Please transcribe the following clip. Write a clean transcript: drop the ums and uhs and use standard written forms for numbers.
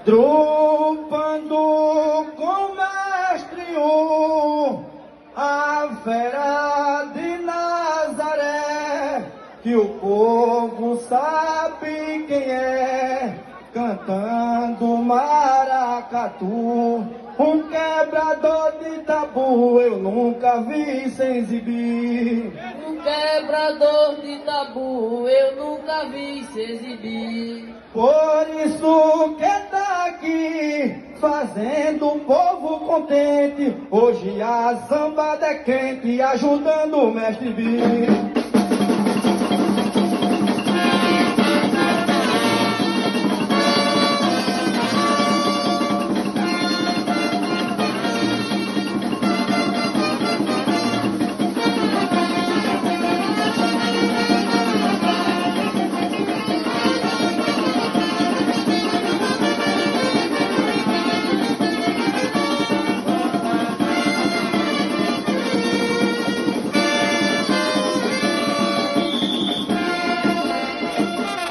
Trupando com mestre a fera de Nazaré, que o povo sabe quem é, cantando maracatu. Um quebrador de tabu eu nunca vi sem exibir. Um quebrador de tabu eu nunca vi se exibir. Por isso que tá aqui, fazendo o povo contente. Hoje a zambada é quente, ajudando o mestre Bi.